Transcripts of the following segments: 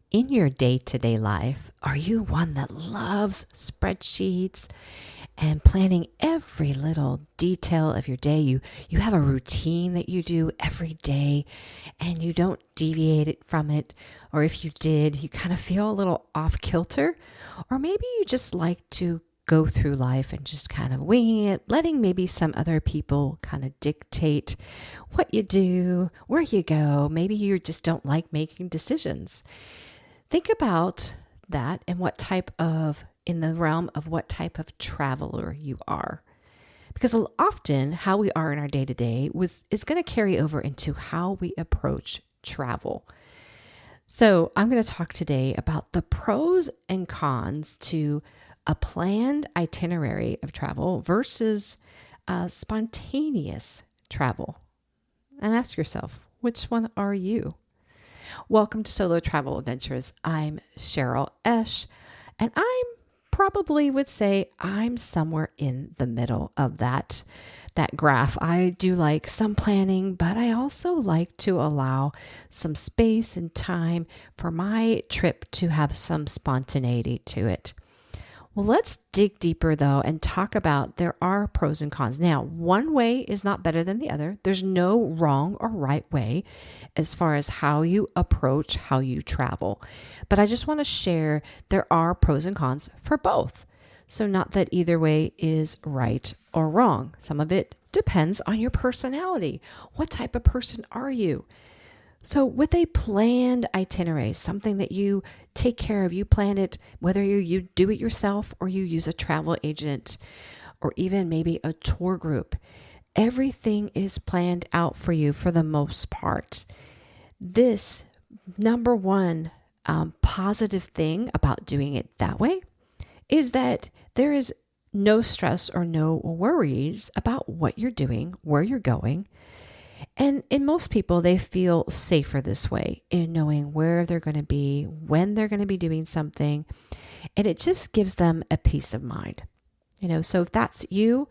In your day-to-day life, are you one that loves spreadsheets and planning every little detail of your day? You have a routine that you do every day and you don't deviate it from it. Or if you did, you kind of feel a little off kilter. Or maybe you just like to go through life and just kind of winging it, letting maybe some other people kind of dictate what you do, where you go. Maybe you just don't like making decisions. Think about that and in the realm of what type of traveler you are. Because often how we are in our day to day is going to carry over into how we approach travel. So I'm going to talk today about the pros and cons to a planned itinerary of travel versus spontaneous travel. And ask yourself, which one are you? Welcome to Solo Travel Adventures. I'm Cheryl Esch, and I probably would say I'm somewhere in the middle of that graph. I do like some planning, but I also like to allow some space and time for my trip to have some spontaneity to it. Well, let's dig deeper though and talk about there are pros and cons. Now, one way is not better than the other. There's no wrong or right way as far as how you approach how you travel. But I just want to share there are pros and cons for both. So not that either way is right or wrong. Some of it depends on your personality. What type of person are you? So with a planned itinerary, something that you take care of, you plan it, whether you do it yourself or you use a travel agent or even maybe a tour group, everything is planned out for you for the most part. This number one positive thing about doing it that way is that there is no stress or no worries about what you're doing, where you're going. And in most people, they feel safer this way in knowing where they're going to be, when they're going to be doing something. And it just gives them a peace of mind. So if that's you,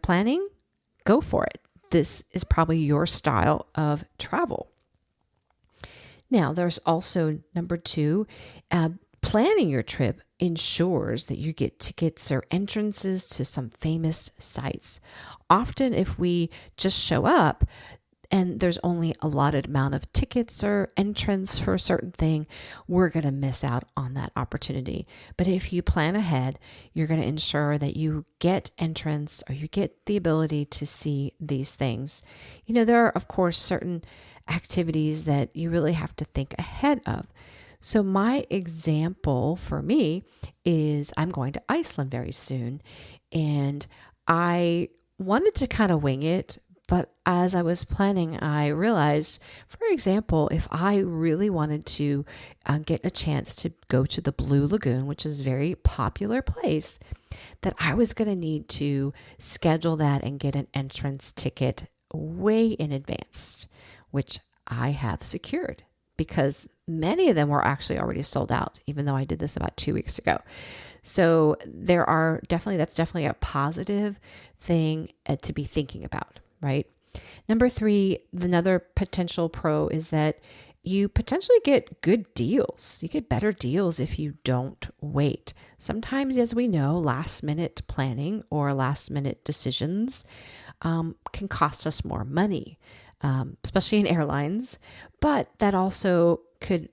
planning, go for it. This is probably your style of travel. Now, there's also number two, planning your trip ensures that you get tickets or entrances to some famous sites. Often if we just show up and there's only a allotted amount of tickets or entrance for a certain thing, we're going to miss out on that opportunity. But if you plan ahead, you're going to ensure that you get entrance or you get the ability to see these things. There are, of course, certain activities that you really have to think ahead of. So my example for me is I'm going to Iceland very soon, and I wanted to kind of wing it, but as I was planning, I realized, for example, if I really wanted to get a chance to go to the Blue Lagoon, which is a very popular place, that I was going to need to schedule that and get an entrance ticket way in advance, which I have secured, because many of them were actually already sold out, even though I did this about 2 weeks ago. So that's definitely a positive thing to be thinking about, right? Number three, another potential pro is that you potentially get good deals. You get better deals if you don't wait. Sometimes, as we know, last minute planning or last minute decisions can cost us more money. Especially in airlines, but that also could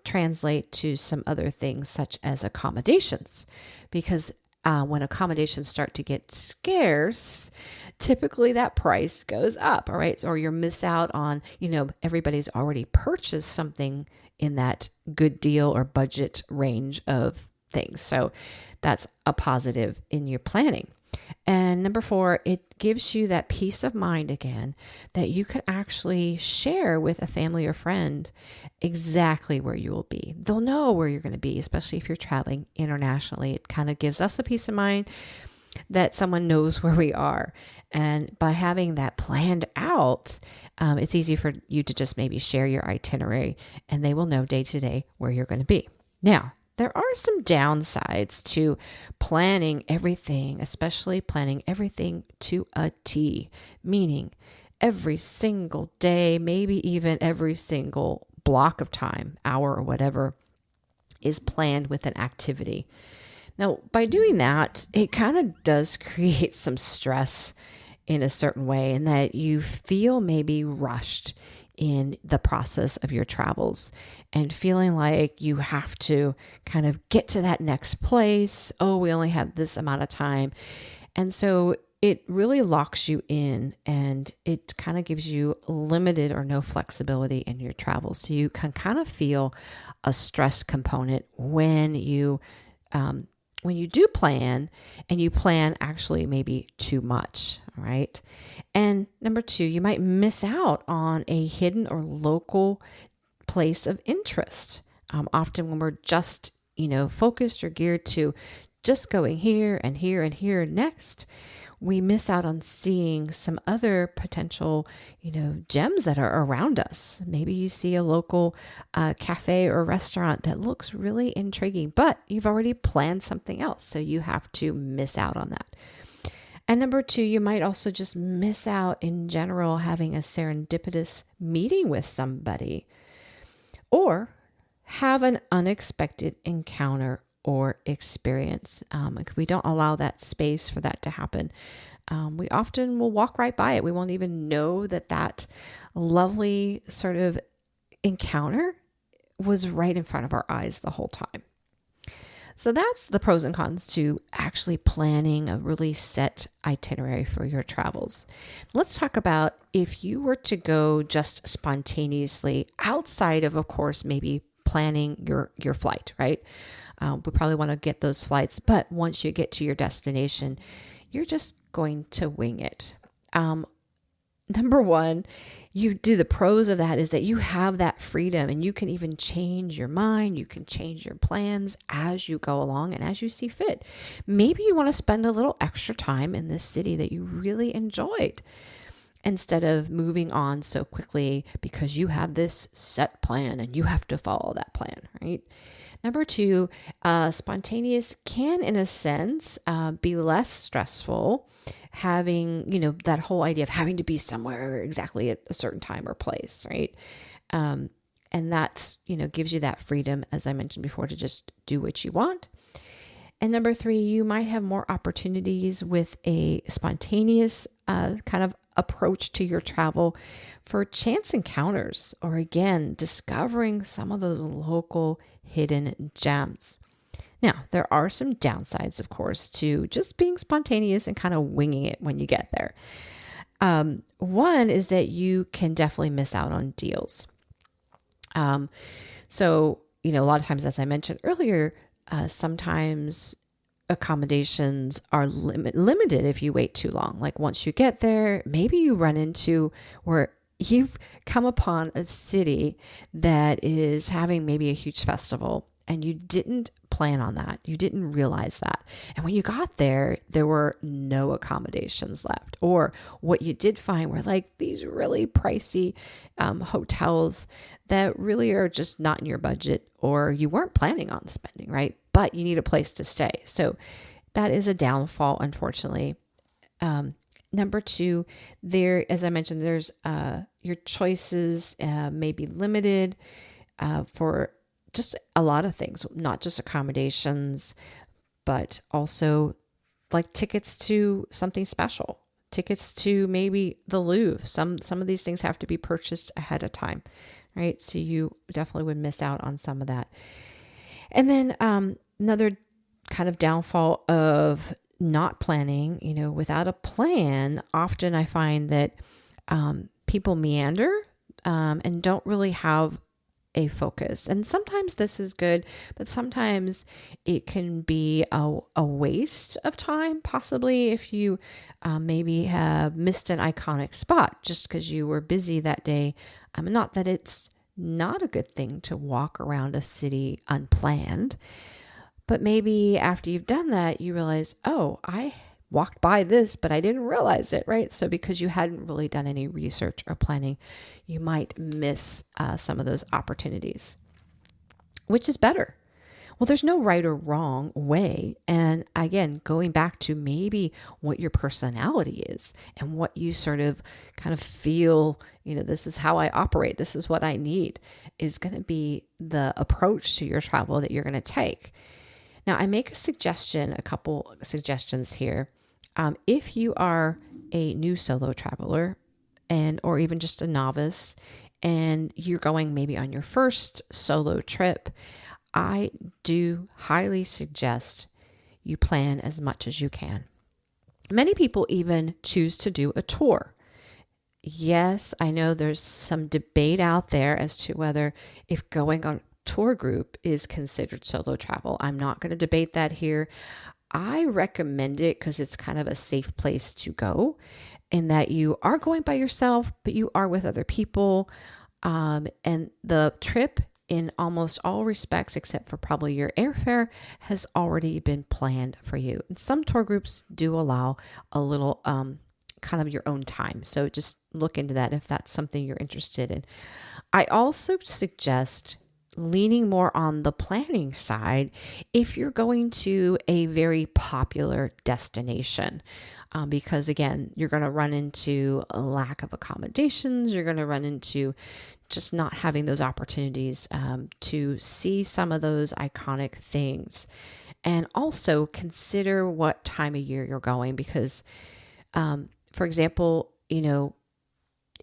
translate to some other things such as accommodations, because when accommodations start to get scarce, typically that price goes up, all right? Or you miss out on, everybody's already purchased something in that good deal or budget range of things. So that's a positive in your planning. And number four, it gives you that peace of mind again that you can actually share with a family or friend exactly where you will be. They'll know where you're going to be, especially if you're traveling internationally. It kind of gives us a peace of mind that someone knows where we are. And by having that planned out, it's easy for you to just maybe share your itinerary and they will know day to day where you're going to be. Now, there are some downsides to planning everything, especially planning everything to a T, meaning every single day, maybe even every single block of time, hour or whatever, is planned with an activity. Now, by doing that, it kind of does create some stress in a certain way, in that you feel maybe rushed in the process of your travels and feeling like you have to kind of get to that next place. Oh, we only have this amount of time. And so it really locks you in, and it kind of gives you limited or no flexibility in your travel. So you can kind of feel a stress component when you do plan, and you plan actually maybe too much, right? And number two, you might miss out on a hidden or local place of interest. Often when we're just, focused or geared to just going here and here and here next, we miss out on seeing some other potential, gems that are around us. Maybe you see a local cafe or restaurant that looks really intriguing, but you've already planned something else. So you have to miss out on that. And number two, you might also just miss out in general having a serendipitous meeting with somebody, or have an unexpected encounter or experience. If we don't allow that space for that to happen, we often will walk right by it. We won't even know that lovely sort of encounter was right in front of our eyes the whole time. So that's the pros and cons to actually planning a really set itinerary for your travels. Let's talk about if you were to go just spontaneously outside of course, maybe planning your flight, right? We probably want to get those flights, but once you get to your destination, you're just going to wing it. Number one, you do the pros of that is that you have that freedom, and you can even change your mind. You can change your plans as you go along and as you see fit. Maybe you want to spend a little extra time in this city that you really enjoyed, instead of moving on so quickly because you have this set plan and you have to follow that plan, right? Number two, spontaneous can, in a sense, be less stressful, having, that whole idea of having to be somewhere exactly at a certain time or place, right? And that's, gives you that freedom, as I mentioned before, to just do what you want. And number three, you might have more opportunities with a spontaneous kind of approach to your travel for chance encounters, or again, discovering some of those local hidden gems. Now, there are some downsides, of course, to just being spontaneous and kind of winging it when you get there. One is that you can definitely miss out on deals. So, a lot of times, as I mentioned earlier, sometimes accommodations are limited if you wait too long. Like once you get there, maybe you run into where you've come upon a city that is having maybe a huge festival, and you didn't plan on that. You didn't realize that. And when you got there, there were no accommodations left. Or what you did find were like these really pricey hotels that really are just not in your budget, or you weren't planning on spending, right? But you need a place to stay. So that is a downfall, unfortunately. Number two, as I mentioned, there's your choices may be limited for just a lot of things, not just accommodations, but also like tickets to something special, tickets to maybe the Louvre. Some of these things have to be purchased ahead of time, right? So you definitely would miss out on some of that. And then another kind of downfall of not planning, without a plan, often I find that people meander and don't really have a focus. And sometimes this is good, but sometimes it can be a waste of time, possibly if you maybe have missed an iconic spot just because you were busy that day. Not that it's not a good thing to walk around a city unplanned, but maybe after you've done that, you realize, oh, I walked by this, but I didn't realize it, right? So because you hadn't really done any research or planning, you might miss some of those opportunities, which is better. Well, there's no right or wrong way. And again, going back to maybe what your personality is and what you sort of kind of feel, this is how I operate, this is what I need, is going to be the approach to your travel that you're going to take. Now, I make a couple suggestions here. If you are a new solo traveler or even just a novice and you're going maybe on your first solo trip, I do highly suggest you plan as much as you can. Many people even choose to do a tour. Yes, I know there's some debate out there as to whether if going on a tour group is considered solo travel. I'm not going to debate that here. I recommend it because it's kind of a safe place to go in that you are going by yourself, but you are with other people. And the trip, in almost all respects, except for probably your airfare, has already been planned for you. And some tour groups do allow a little kind of your own time. So just look into that if that's something you're interested in. I also suggest leaning more on the planning side if you're going to a very popular destination. Because again, you're going to run into a lack of accommodations. You're going to run into just not having those opportunities to see some of those iconic things. And also consider what time of year you're going because, for example,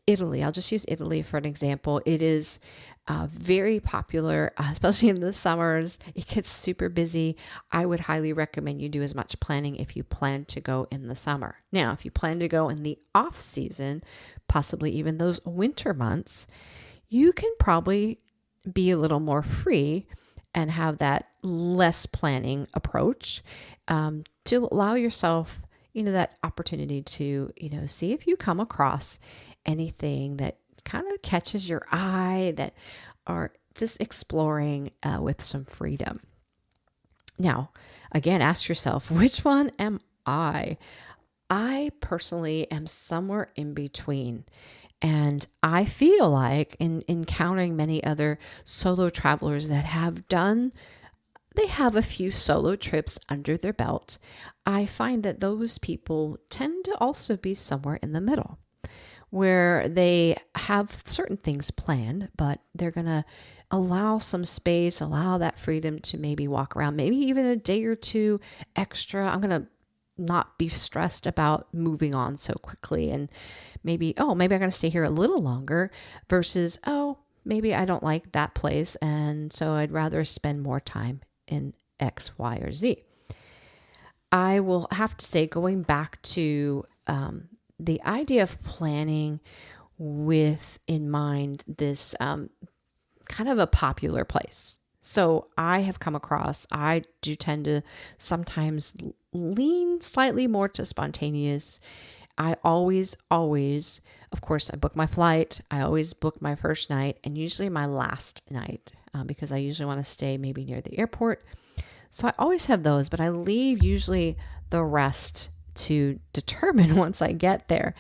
Italy, I'll just use Italy for an example. It is very popular, especially in the summers. It gets super busy. I would highly recommend you do as much planning if you plan to go in the summer. Now, if you plan to go in the off season, possibly even those winter months, you can probably be a little more free and have that less planning approach to allow yourself, that opportunity to, see if you come across anything that kind of catches your eye that are just exploring with some freedom. Now, again, ask yourself, which one am I? I personally am somewhere in between. And I feel like in encountering many other solo travelers that they have a few solo trips under their belt. I find that those people tend to also be somewhere in the middle where they have certain things planned, but they're going to allow some space, allow that freedom to maybe walk around, maybe even a day or two extra. I'm going to not be stressed about moving on so quickly and maybe I'm going to stay here a little longer versus, maybe I don't like that place. And so I'd rather spend more time in X, Y, or Z. I will have to say, going back to the idea of planning with in mind this kind of a popular place. So I have come across, I do tend to sometimes lean slightly more to spontaneous. I always, of course, I book my flight. I always book my first night and usually my last night because I usually want to stay maybe near the airport. So I always have those, but I leave usually the rest to determine once I get there.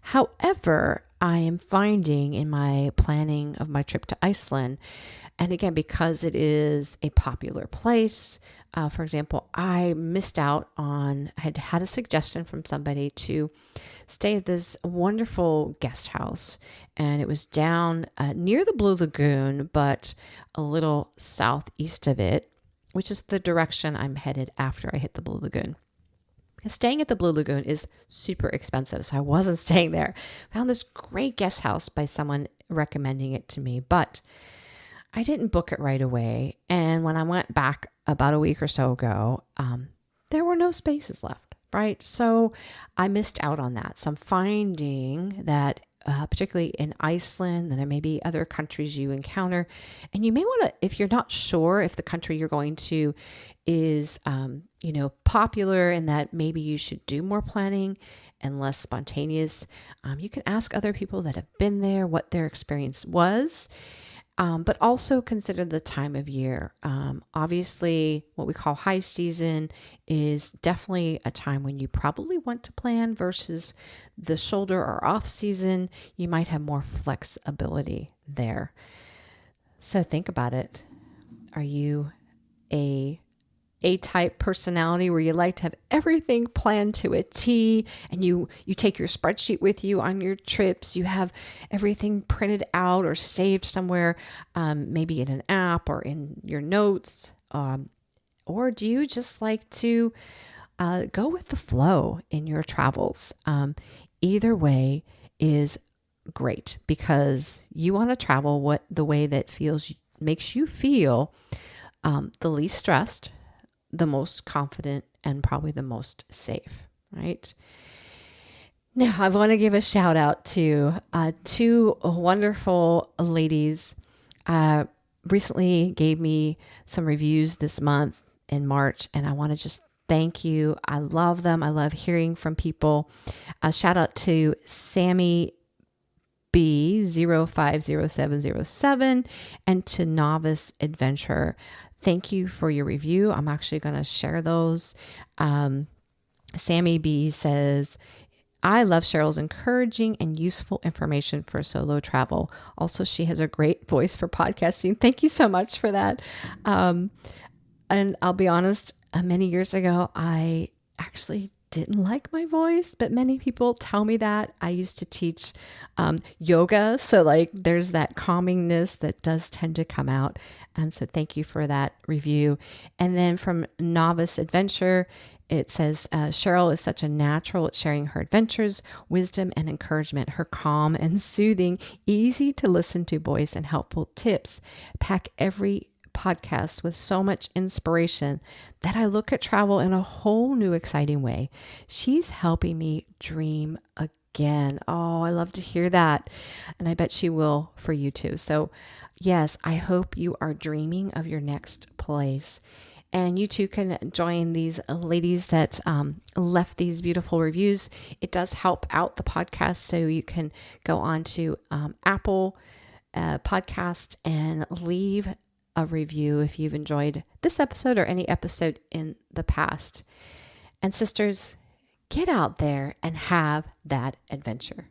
However, I am finding in my planning of my trip to Iceland, and again, because it is a popular place, for example, I missed out on, I had a suggestion from somebody to stay at this wonderful guest house, and it was down near the Blue Lagoon, but a little southeast of it, which is the direction I'm headed after I hit the Blue Lagoon. Staying at the Blue Lagoon is super expensive, so I wasn't staying there. Found this great guest house by someone recommending it to me, but I didn't book it right away. And when I went back about a week or so ago, there were no spaces left, right? So I missed out on that. So I'm finding that particularly in Iceland, and there may be other countries you encounter. And you may want to, if you're not sure if the country you're going to is, popular and that maybe you should do more planning and less spontaneous, you can ask other people that have been there what their experience was. But also consider the time of year. Obviously, what we call high season is definitely a time when you probably want to plan versus the shoulder or off season. You might have more flexibility there. So think about it. Are you A-type personality where you like to have everything planned to a T, and you take your spreadsheet with you on your trips. You have everything printed out or saved somewhere, maybe in an app or in your notes. Or do you just like to go with the flow in your travels? Either way is great, because you want to travel the way that makes you feel the least stressed, the most confident, and probably the most safe, right? Now, I want to give a shout out to two wonderful ladies. Recently gave me some reviews this month in March, and I want to just thank you. I love them. I love hearing from people. Shout out to Sammy B050707 and to Novice Adventure. Thank you for your review. I'm actually going to share those. Sammy B says, I love Cheryl's encouraging and useful information for solo travel. Also, she has a great voice for podcasting. Thank you so much for that. And I'll be honest, many years ago, I actually didn't like my voice, but many people tell me that. I used to teach yoga, so there's that calmingness that does tend to come out. And so thank you for that review. And then from Novice Adventure, it says, Cheryl is such a natural at sharing her adventures, wisdom, and encouragement. Her calm and soothing, easy to listen to voice and helpful tips pack every podcast with so much inspiration that I look at travel in a whole new exciting way. She's helping me dream again. Oh, I love to hear that. And I bet she will for you too. So yes, I hope you are dreaming of your next place. And you too can join these ladies that left these beautiful reviews. It does help out the podcast. So you can go on to Apple Podcast and leave a review if you've enjoyed this episode or any episode in the past. And sisters, get out there and have that adventure.